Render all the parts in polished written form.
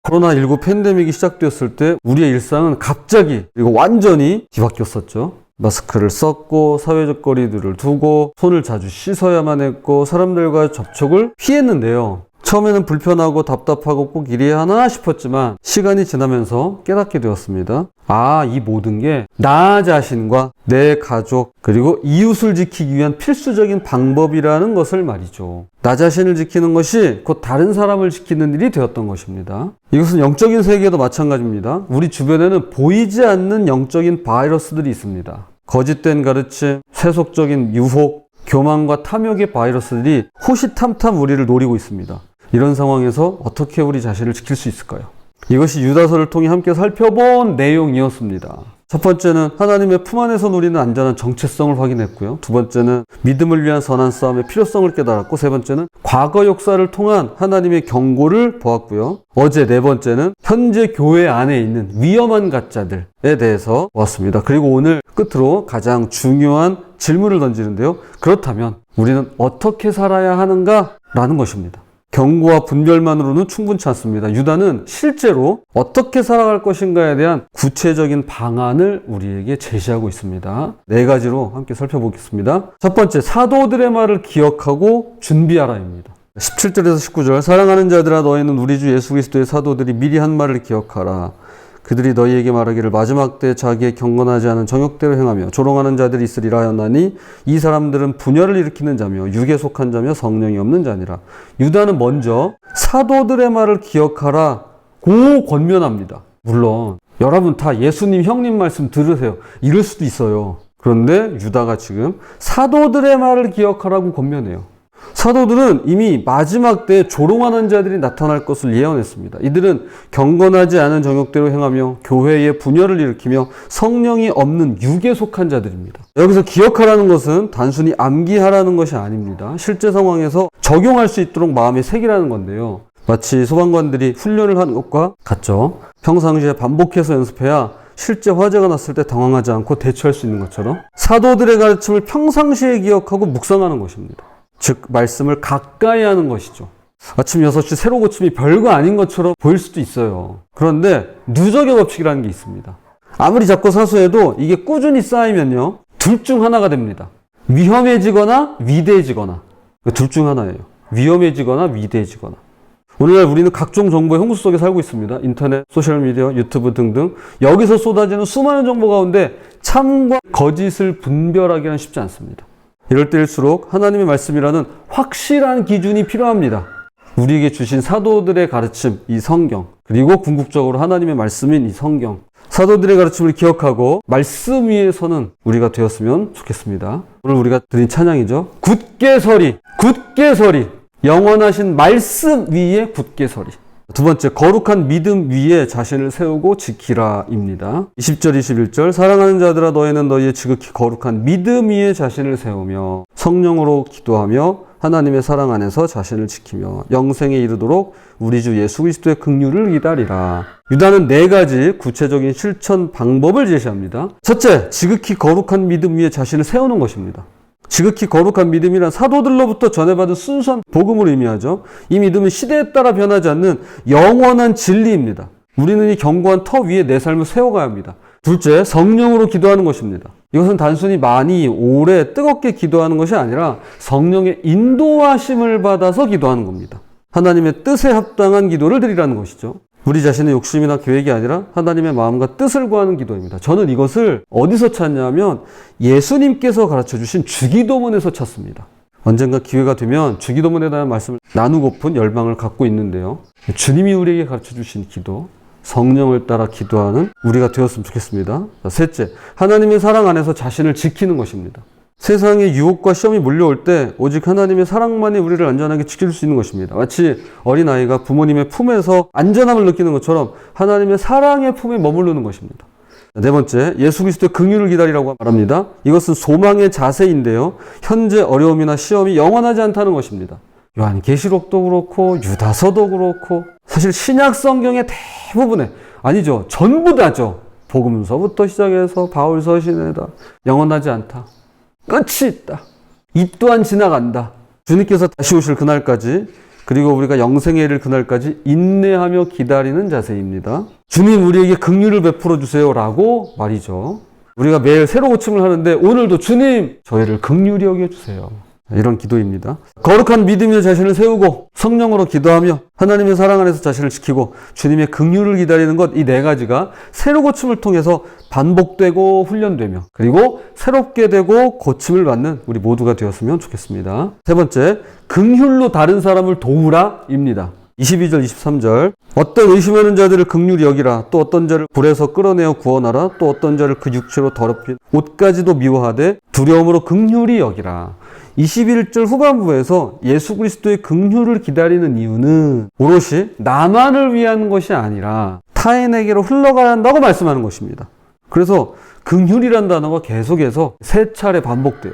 코로나19 팬데믹이 시작되었을 때 우리의 일상은 갑자기 그리고 완전히 뒤바뀌었었죠. 마스크를 썼고 사회적 거리두기를 두고 손을 자주 씻어야만 했고 사람들과 접촉을 피했는데요. 처음에는 불편하고 답답하고 꼭 이래야 하나 싶었지만 시간이 지나면서 깨닫게 되었습니다. 이 모든 게 나 자신과 내 가족 그리고 이웃을 지키기 위한 필수적인 방법이라는 것을 말이죠. 나 자신을 지키는 것이 곧 다른 사람을 지키는 일이 되었던 것입니다. 이것은 영적인 세계도 마찬가지입니다. 우리 주변에는 보이지 않는 영적인 바이러스들이 있습니다. 거짓된 가르침, 세속적인 유혹, 교만과 탐욕의 바이러스들이 호시탐탐 우리를 노리고 있습니다. 이런 상황에서 어떻게 우리 자신을 지킬 수 있을까요? 이것이 유다서를 통해 함께 살펴본 내용이었습니다. 첫 번째는 하나님의 품 안에서 누리는 안전한 정체성을 확인했고요. 두 번째는 믿음을 위한 선한 싸움의 필요성을 깨달았고, 세 번째는 과거 역사를 통한 하나님의 경고를 보았고요. 어제 네 번째는 현재 교회 안에 있는 위험한 가짜들에 대해서 보았습니다. 그리고 오늘 끝으로 가장 중요한 질문을 던지는데요. 그렇다면 우리는 어떻게 살아야 하는가? 라는 것입니다. 경고와 분별만으로는 충분치 않습니다. 유다는 실제로 어떻게 살아갈 것인가에 대한 구체적인 방안을 우리에게 제시하고 있습니다. 네 가지로 함께 살펴보겠습니다. 첫 번째, 사도들의 말을 기억하고 준비하라입니다. 17절에서 19절, 사랑하는 자들아 너희는 우리 주 예수 그리스도의 사도들이 미리 한 말을 기억하라. 그들이 너희에게 말하기를 마지막 때 자기의 경건하지 않은 정욕대로 행하며 조롱하는 자들이 있으리라 하였나니 이 사람들은 분열을 일으키는 자며 육에 속한 자며 성령이 없는 자니라. 유다는 먼저 사도들의 말을 기억하라고 권면합니다. 물론 여러분 다 예수님 형님 말씀 들으세요. 이럴 수도 있어요. 그런데 유다가 지금 사도들의 말을 기억하라고 권면해요. 사도들은 이미 마지막 때에 조롱하는 자들이 나타날 것을 예언했습니다. 이들은 경건하지 않은 정욕대로 행하며 교회의 분열을 일으키며 성령이 없는 육에 속한 자들입니다. 여기서 기억하라는 것은 단순히 암기하라는 것이 아닙니다. 실제 상황에서 적용할 수 있도록 마음에 새기라는 건데요. 마치 소방관들이 훈련을 하는 것과 같죠. 평상시에 반복해서 연습해야 실제 화재가 났을 때 당황하지 않고 대처할 수 있는 것처럼 사도들의 가르침을 평상시에 기억하고 묵상하는 것입니다. 즉 말씀을 가까이 하는 것이죠. 아침 6시 세로 고침이 별거 아닌 것처럼 보일 수도 있어요. 그런데 누적의 법칙이라는 게 있습니다. 아무리 작고 사소해도 이게 꾸준히 쌓이면요, 둘 중 하나가 됩니다. 위험해지거나 위대해지거나. 둘 중 하나예요. 위험해지거나 위대해지거나. 오늘날 우리는 각종 정보의 홍수 속에 살고 있습니다. 인터넷, 소셜미디어, 유튜브 등등. 여기서 쏟아지는 수많은 정보 가운데 참과 거짓을 분별하기는 쉽지 않습니다. 이럴 때일수록 하나님의 말씀이라는 확실한 기준이 필요합니다. 우리에게 주신 사도들의 가르침, 이 성경, 그리고 궁극적으로 하나님의 말씀인 이 성경, 사도들의 가르침을 기억하고 말씀 위에 서는 우리가 되었으면 좋겠습니다. 오늘 우리가 드린 찬양이죠. 굳게 서리, 굳게 서리, 영원하신 말씀 위에 굳게 서리. 두 번째, 거룩한 믿음 위에 자신을 세우고 지키라입니다. 20절, 21절, 사랑하는 자들아 너희는 너희의 지극히 거룩한 믿음 위에 자신을 세우며 성령으로 기도하며 하나님의 사랑 안에서 자신을 지키며 영생에 이르도록 우리 주 예수 그리스도의 긍휼을 기다리라. 유다는 네 가지 구체적인 실천 방법을 제시합니다. 첫째, 지극히 거룩한 믿음 위에 자신을 세우는 것입니다. 지극히 거룩한 믿음이란 사도들로부터 전해받은 순수한 복음을 의미하죠. 이 믿음은 시대에 따라 변하지 않는 영원한 진리입니다. 우리는 이 견고한 터 위에 내 삶을 세워가야 합니다. 둘째, 성령으로 기도하는 것입니다. 이것은 단순히 많이 오래 뜨겁게 기도하는 것이 아니라 성령의 인도하심을 받아서 기도하는 겁니다. 하나님의 뜻에 합당한 기도를 드리라는 것이죠. 우리 자신의 욕심이나 계획이 아니라 하나님의 마음과 뜻을 구하는 기도입니다. 저는 이것을 어디서 찾냐면 예수님께서 가르쳐 주신 주기도문에서 찾습니다. 언젠가 기회가 되면 주기도문에 대한 말씀을 나누고픈 열망을 갖고 있는데요. 주님이 우리에게 가르쳐 주신 기도, 성령을 따라 기도하는 우리가 되었으면 좋겠습니다. 셋째, 하나님의 사랑 안에서 자신을 지키는 것입니다. 세상의 유혹과 시험이 몰려올 때 오직 하나님의 사랑만이 우리를 안전하게 지킬 수 있는 것입니다. 마치 어린아이가 부모님의 품에서 안전함을 느끼는 것처럼 하나님의 사랑의 품에 머무르는 것입니다. 네 번째, 예수 그리스도의 긍휼을 기다리라고 말합니다. 이것은 소망의 자세인데요. 현재 어려움이나 시험이 영원하지 않다는 것입니다. 요한계시록도 그렇고 유다서도 그렇고 사실 신약 성경의 대부분의 아니죠. 전부 다죠. 복음서부터 시작해서 바울서 시내다. 영원하지 않다. 끝이 있다. 이 또한 지나간다. 주님께서 다시 오실 그날까지 그리고 우리가 영생에 이를 그날까지 인내하며 기다리는 자세입니다. 주님 우리에게 긍휼을 베풀어 주세요라고 말이죠. 우리가 매일 새로 고침을 하는데 오늘도 주님 저희를 긍휼히 여겨주세요. 이런 기도입니다. 거룩한 믿음의 자신을 세우고 성령으로 기도하며 하나님의 사랑 안에서 자신을 지키고 주님의 긍휼을 기다리는 것, 이 네 가지가 새로 고침을 통해서 반복되고 훈련되며 그리고 새롭게 되고 고침을 받는 우리 모두가 되었으면 좋겠습니다. 세 번째, 긍휼로 다른 사람을 도우라입니다. 22절 23절 어떤 의심하는 자들을 긍휼히 여기라. 또 어떤 자를 불에서 끌어내어 구원하라. 또 어떤 자를 그 육체로 더럽힌 옷까지도 미워하되 두려움으로 긍휼히 여기라. 21절 후반부에서 예수 그리스도의 긍휼을 기다리는 이유는 오롯이 나만을 위한 것이 아니라 타인에게로 흘러가야 한다고 말씀하는 것입니다. 그래서 긍휼이란 단어가 계속해서 3차례 반복돼요.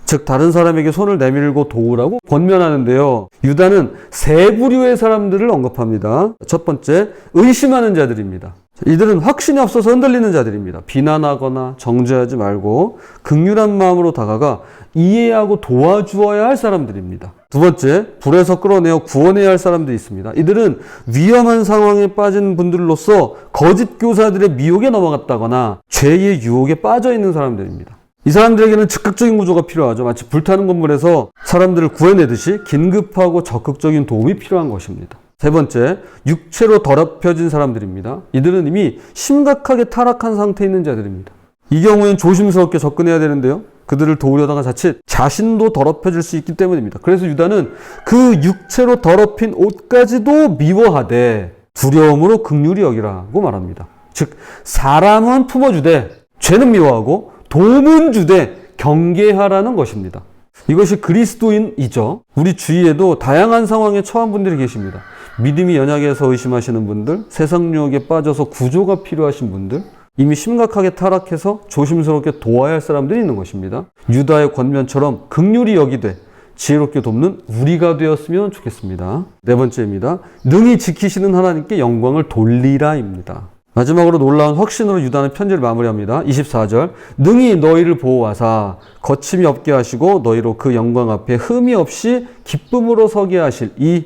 즉 다른 사람에게 손을 내밀고 도우라고 권면하는데요. 유다는 3부류의 사람들을 언급합니다. 첫 번째, 의심하는 자들입니다. 이들은 확신이 없어서 흔들리는 자들입니다. 비난하거나 정죄하지 말고 긍휼한 마음으로 다가가 이해하고 도와주어야 할 사람들입니다. 두 번째, 불에서 끌어내어 구원해야 할 사람들이 있습니다. 이들은 위험한 상황에 빠진 분들로서 거짓 교사들의 미혹에 넘어갔다거나 죄의 유혹에 빠져 있는 사람들입니다. 이 사람들에게는 즉각적인 구조가 필요하죠. 마치 불타는 건물에서 사람들을 구해내듯이 긴급하고 적극적인 도움이 필요한 것입니다. 세 번째, 육체로 더럽혀진 사람들입니다. 이들은 이미 심각하게 타락한 상태에 있는 자들입니다. 이 경우엔 조심스럽게 접근해야 되는데요. 그들을 도우려다가 자칫 자신도 더럽혀질 수 있기 때문입니다. 그래서 유다는 그 육체로 더럽힌 옷까지도 미워하되 두려움으로 긍휼히 여기라고 말합니다. 즉 사람은 품어주되 죄는 미워하고 도움은 주되 경계하라는 것입니다. 이것이 그리스도인이죠. 우리 주위에도 다양한 상황에 처한 분들이 계십니다. 믿음이 연약해서 의심하시는 분들, 세상 유혹에 빠져서 구조가 필요하신 분들, 이미 심각하게 타락해서 조심스럽게 도와야 할 사람들이 있는 것입니다. 유다의 권면처럼 긍휼히 여기되 지혜롭게 돕는 우리가 되었으면 좋겠습니다. 네 번째입니다. 능히 지키시는 하나님께 영광을 돌리라입니다. 마지막으로 놀라운 확신으로 유다는 편지를 마무리합니다. 24절 능히 너희를 보호하사 거침이 없게 하시고 너희로 그 영광 앞에 흠이 없이 기쁨으로 서게 하실 이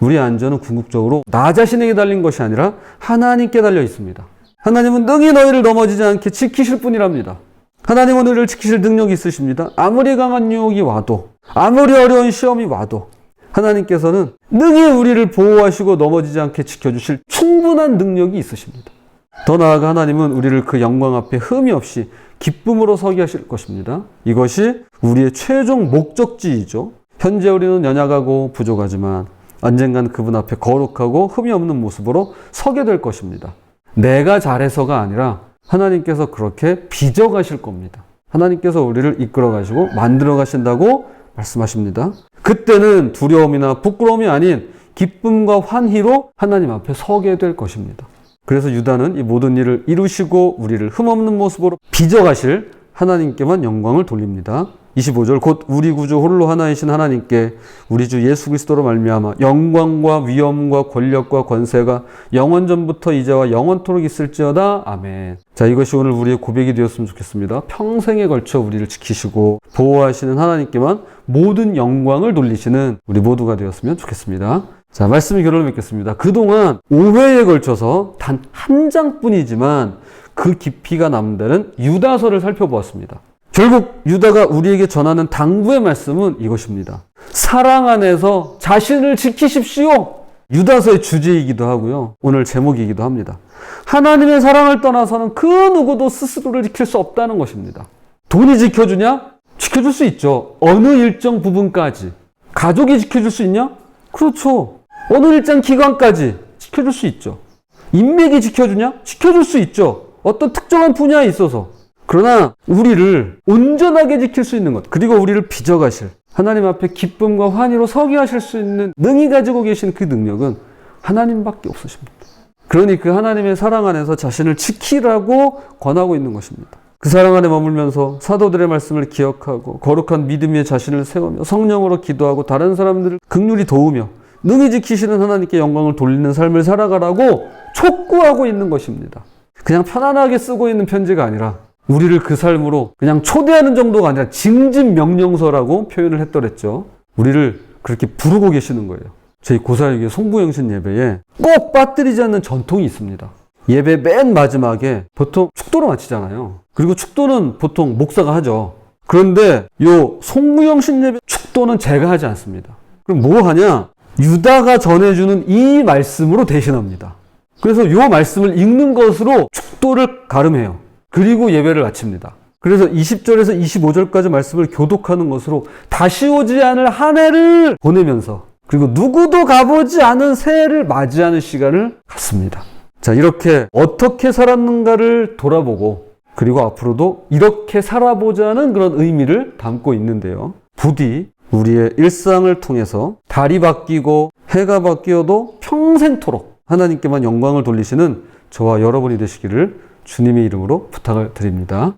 우리의 안전은 궁극적으로 나 자신에게 달린 것이 아니라 하나님께 달려 있습니다. 하나님은 능히 너희를 넘어지지 않게 지키실 분이랍니다. 하나님은 우리를 지키실 능력이 있으십니다. 아무리 강한 유혹이 와도 아무리 어려운 시험이 와도 하나님께서는 능히 우리를 보호하시고 넘어지지 않게 지켜주실 충분한 능력이 있으십니다. 더 나아가 하나님은 우리를 그 영광 앞에 흠이 없이 기쁨으로 서게 하실 것입니다. 이것이 우리의 최종 목적지이죠. 현재 우리는 연약하고 부족하지만 언젠간 그분 앞에 거룩하고 흠이 없는 모습으로 서게 될 것입니다. 내가 잘해서가 아니라 하나님께서 그렇게 빚어 가실 겁니다. 하나님께서 우리를 이끌어 가시고 만들어 가신다고 말씀하십니다. 그때는 두려움이나 부끄러움이 아닌 기쁨과 환희로 하나님 앞에 서게 될 것입니다. 그래서 유다는 이 모든 일을 이루시고 우리를 흠없는 모습으로 빚어 가실 하나님께만 영광을 돌립니다. 25절 곧 우리 구주 홀로 하나이신 하나님께 우리 주 예수 그리스도로 말미암아 영광과 위엄과 권력과 권세가 영원전부터 이제와 영원토록 있을지어다. 아멘. 자, 이것이 오늘 우리의 고백이 되었으면 좋겠습니다. 평생에 걸쳐 우리를 지키시고 보호하시는 하나님께만 모든 영광을 돌리시는 우리 모두가 되었으면 좋겠습니다. 자, 말씀이 결론을 맺겠습니다. 그동안 5회에 걸쳐서 단 한 장뿐이지만 그 깊이가 남다른 유다서를 살펴보았습니다. 결국 유다가 우리에게 전하는 당부의 말씀은 이것입니다. 사랑 안에서 자신을 지키십시오. 유다서의 주제이기도 하고요. 오늘 제목이기도 합니다. 하나님의 사랑을 떠나서는 그 누구도 스스로를 지킬 수 없다는 것입니다. 돈이 지켜주냐? 지켜줄 수 있죠. 어느 일정 부분까지. 가족이 지켜줄 수 있냐? 그렇죠. 어느 일정 기간까지 지켜줄 수 있죠. 인맥이 지켜주냐? 지켜줄 수 있죠. 어떤 특정한 분야에 있어서. 그러나 우리를 온전하게 지킬 수 있는 것, 그리고 우리를 빚어가실 하나님 앞에 기쁨과 환희로 서게 하실 수 있는 능히 가지고 계신 그 능력은 하나님밖에 없으십니다. 그러니 그 하나님의 사랑 안에서 자신을 지키라고 권하고 있는 것입니다. 그 사랑 안에 머물면서 사도들의 말씀을 기억하고 거룩한 믿음의 자신을 세우며 성령으로 기도하고 다른 사람들을 긍휼히 도우며 능히 지키시는 하나님께 영광을 돌리는 삶을 살아가라고 촉구하고 있는 것입니다. 그냥 편안하게 쓰고 있는 편지가 아니라 우리를 그 삶으로 그냥 초대하는 정도가 아니라 징집 명령서라고 표현을 했더랬죠. 우리를 그렇게 부르고 계시는 거예요. 저희 고사육의 송부영신 예배에 꼭 빠뜨리지 않는 전통이 있습니다. 예배 맨 마지막에 보통 축도를 마치잖아요. 그리고 축도는 보통 목사가 하죠. 그런데 요 송부영신 예배 축도는 제가 하지 않습니다. 그럼 뭐 하냐? 유다가 전해주는 이 말씀으로 대신합니다. 그래서 요 말씀을 읽는 것으로 축도를 가름해요. 그리고 예배를 마칩니다. 그래서 20절에서 25절까지 말씀을 교독하는 것으로 다시 오지 않을 한 해를 보내면서 그리고 누구도 가보지 않은 새해를 맞이하는 시간을 갖습니다. 자, 이렇게 어떻게 살았는가를 돌아보고 그리고 앞으로도 이렇게 살아보자는 그런 의미를 담고 있는데요. 부디 우리의 일상을 통해서 달이 바뀌고 해가 바뀌어도 평생토록 하나님께만 영광을 돌리시는 저와 여러분이 되시기를 주님의 이름으로 부탁을 드립니다.